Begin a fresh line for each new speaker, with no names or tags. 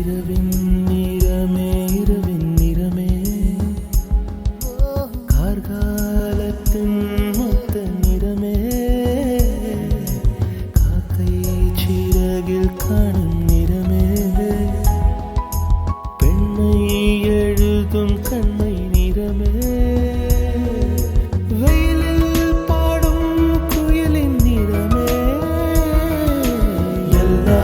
இரவின் நிறமே இரவின் நிறமே கார்காலத்தின் மொத்த நிறமே காக்கை சிறகில் காணும் நிறமே பெண்ணை எழுதும் கண்மை நிறமே வெயிலில் பாடும் குயிலின் நிறமே எல்லா